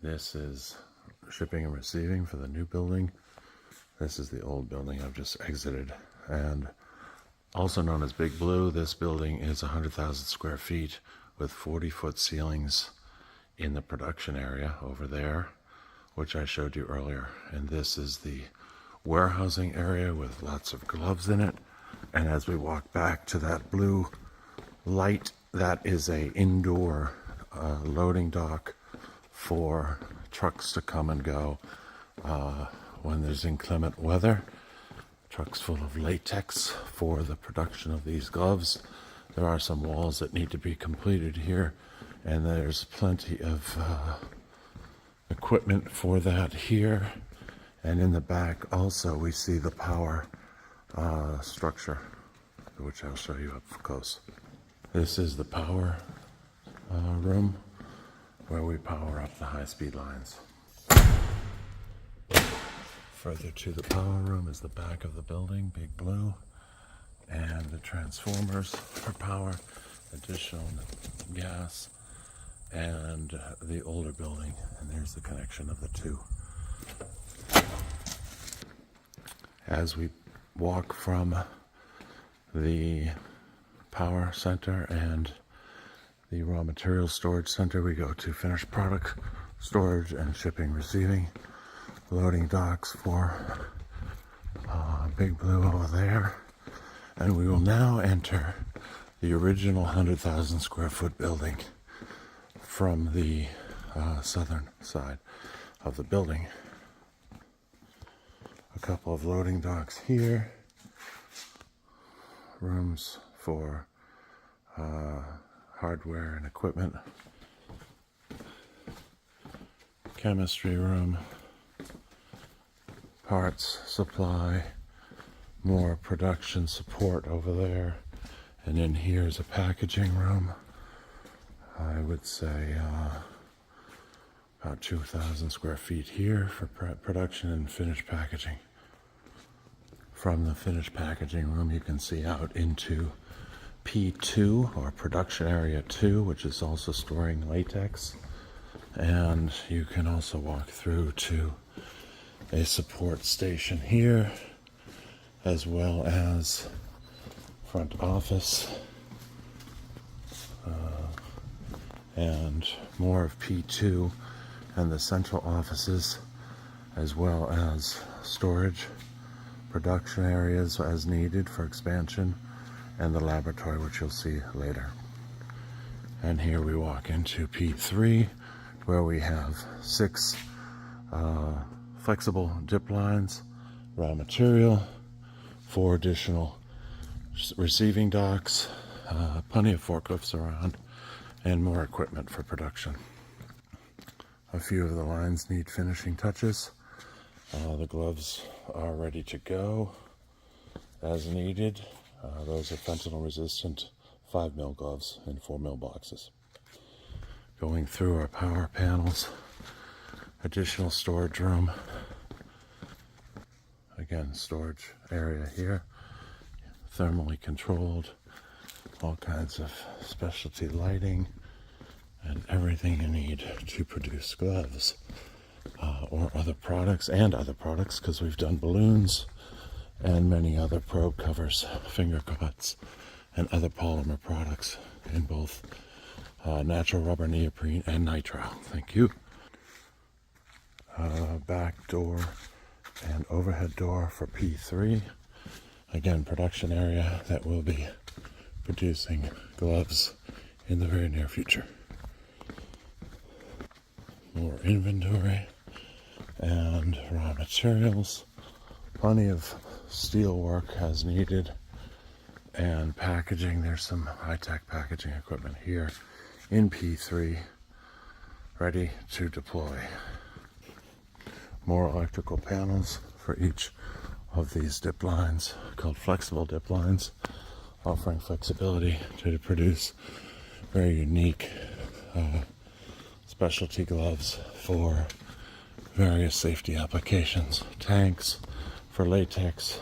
This is shipping and receiving for the new building. This is the old building I've just exited. And also known as Big Blue, this building is 100,000 square feet with 40-foot ceilings in the production area over there, which I showed you earlier. And this is the warehousing area with lots of gloves in it. And as we walk back to that blue light, that is a indoor loading dock for trucks to come and go when there's inclement weather. Trucks full of latex for the production of these gloves. There are some walls that need to be completed here, and there's plenty of equipment for that here. And in the back also we see the power structure, which I'll show you up close. This is the power room where we power up the high-speed lines. Further to the power room is the back of the building, Big Blue, and the transformers for power, additional gas, and the older building, and there's the connection of the two. As we walk from the power center and the raw material storage center, we go to finished product storage and shipping receiving, loading docks for Big Blue over there. And we will now enter the original 100,000 square foot building from the southern side of the building. A couple of loading docks here, rooms for hardware and equipment, chemistry room, parts supply, more production support over there, and then here's a packaging room. I would say about 2,000 square feet here for production and finished packaging. From the finished packaging room you can see out into P2, or production area 2, which is also storing latex. And you can also walk through to a support station here, as well as front office, and more of P2 and the central offices, as well as storage, production areas as needed for expansion, and the laboratory, which you'll see later. And here we walk into P3, where we have 6 flexible dip lines, raw material, 4 additional receiving docks, plenty of forklifts around, and more equipment for production. A few of the lines need finishing touches. The gloves are ready to go as needed. Those are fentanyl resistant 5mm gloves in 4mm boxes. Going through our power panels, additional storage room. Again, storage area here, thermally controlled, all kinds of specialty lighting, and everything you need to produce gloves or other products, because we've done balloons and many other probe covers, fingercots, and other polymer products in both natural rubber, neoprene, and nitrile. Thank you. Back door and overhead door for P3. Again, production area that will be producing gloves in the very near future. More inventory and raw materials. Plenty of steel work as needed, and packaging. There's some high-tech packaging equipment here in P3 ready to deploy. More electrical panels for each of these dip lines, called flexible dip lines, offering flexibility to produce very unique specialty gloves for various safety applications. Tanks for latex,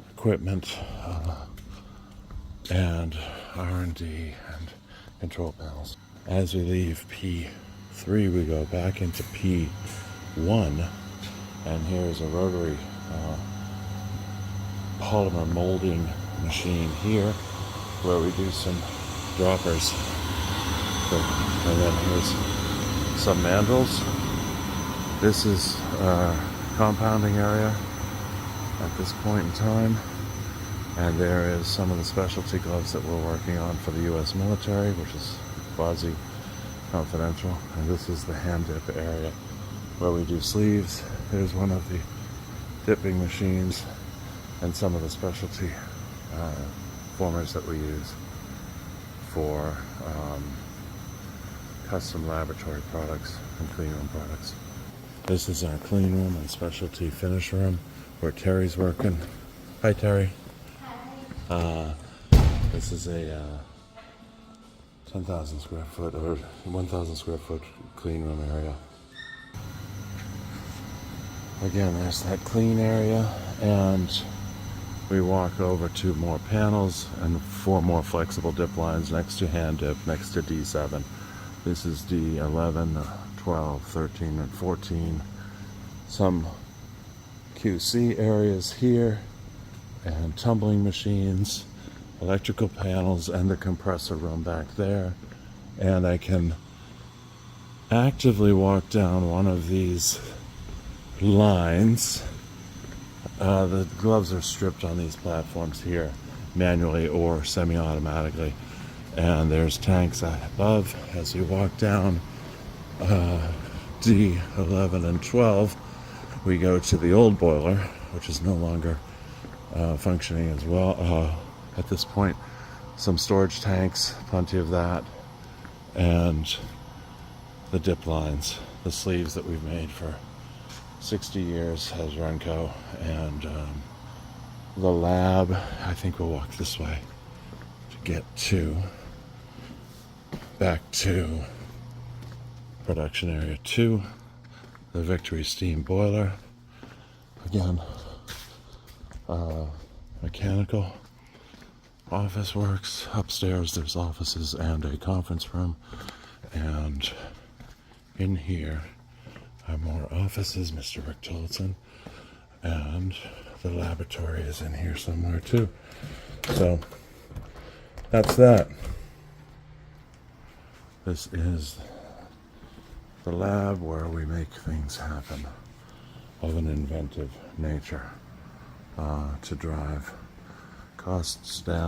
equipment, and R&D and control panels. As we leave 3 we go back into P1, and here's a rotary polymer molding machine here where we do some droppers. And then here's some mandrels. This is a compounding area at this point in time. And there is some of the specialty gloves that we're working on for the U.S. military, which is quasi-confidential. And this is the hand dip area where we do sleeves. Here's one of the dipping machines and some of the specialty formers that we use for custom laboratory products and clean room products. This is our clean room and specialty finish room where Terry's working. Hi, Terry. This is a 10,000 square foot or 1,000 square foot clean room area. Again, there's that clean area, and we walk over to more panels and 4 more flexible dip lines next to hand dip, next to D7. This is D11, 12, 13, and 14. Some QC areas here, and tumbling machines, electrical panels, and the compressor room back there. And I can actively walk down one of these lines. The gloves are stripped on these platforms here, manually or semi-automatically. And there's tanks above as you walk down D11 and 12. We go to the old boiler, which is no longer functioning as well at this point. Some storage tanks, plenty of that, and the dip lines, the sleeves that we've made for 60 years as Renco, and the lab. I think we'll walk this way to get back to production area 2, the Victory steam boiler. Again, mechanical office works. Upstairs there's offices and a conference room, and in here are more offices. Mr. Rick Tillotson, and the laboratory is in here somewhere too. So that's that. This is the lab where we make things happen of an inventive nature to drive costs down.